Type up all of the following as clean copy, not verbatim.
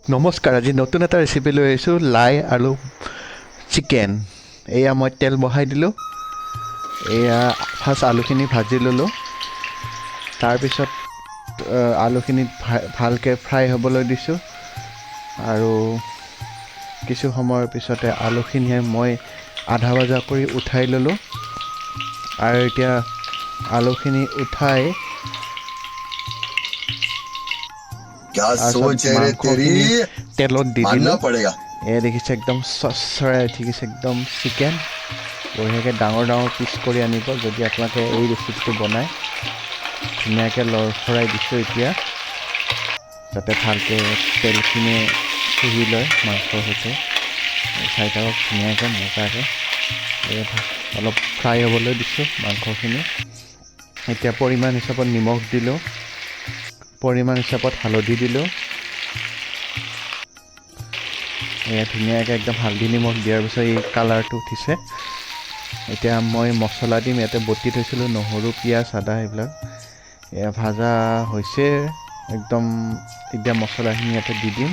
নমস্কাৰ, আজি নতুন এটা ৰেচিপি লৈ আহিছোঁ, লাই আৰু চিকেন। এয়া মই তেল বহাই দিলোঁ। এয়া ফাৰ্ষ্ট আলুখিনি ভাজি ল'লোঁ। তাৰপিছত আলুখিনি ভালকৈ ফ্ৰাই হ'বলৈ দিছোঁ। আৰু কিছু সময়ৰ পিছতে আলুখিনিয়ে মই আধা ভজা কৰি উঠাই ল'লোঁ। আৰু এতিয়া আলুখিনি উঠাই क्या सोच তাৰপিছত है रे तेरी মাংসখিনি তেলত দি मानना দিলোঁ। पड़ेगा। এয়া দেখিছে একদম চৰাই উঠি গৈছে একদম চিকেন। বঢ়িয়াকৈ ডাঙৰ ডাঙৰ পিচ কৰি আনিব যদি আপোনালোকে এই ৰেচিপিটো বনায়। ধুনীয়াকৈ লৰফৰাই দিছোঁ এতিয়া, যাতে ভালকৈ তেলখিনি শুহি লয় মাংসৰ সৈতে। চাই থাকক ধুনীয়াকৈ মজাকৈ অলপ ফ্ৰাই হ'বলৈ দিছোঁ মাংসখিনি। এতিয়া পৰিমাণ হিচাপত নিমখ দিলোঁ, পৰিমাণ হিচাপত হালধি দিলোঁ। এয়া ধুনীয়াকৈ একদম হালধি নিমখ দিয়াৰ পিছত এই কালাৰটো উঠিছে। এতিয়া মই মছলা দিম। ইয়াতে বটি থৈছিলোঁ নহৰু, পিঁয়াজ, আদা এইবিলাক। এয়া ভাজা হৈছে একদম। এতিয়া মছলাখিনি ইয়াতে দি দিম।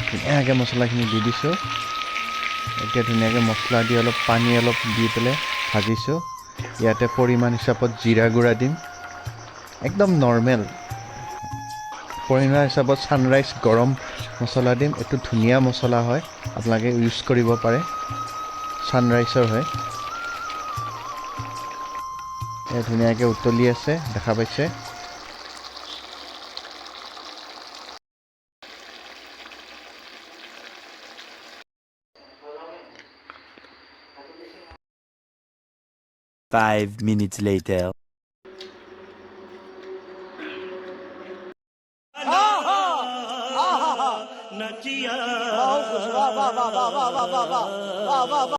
ধুনীয়াকৈ মছলাখিনি দি দিছোঁ। এতিয়া ধুনীয়াকৈ মছলা দি অলপ পানী অলপ দি পেলাই ভাজিছোঁ। ইয়াতে পৰিমাণ হিচাপত জিৰা গুড়া দিম, একদম নৰ্মেল। পৰিমাণ হিচাপত ছানৰাইজ গৰম মছলা দিম। এইটো ধুনীয়া মছলা হয়, আপোনালোকে ইউজ কৰিব পাৰে, ছানৰাইজৰ হয়। এই ধুনীয়াকৈ উতলি আছে, দেখা পাইছে। Five minutes later.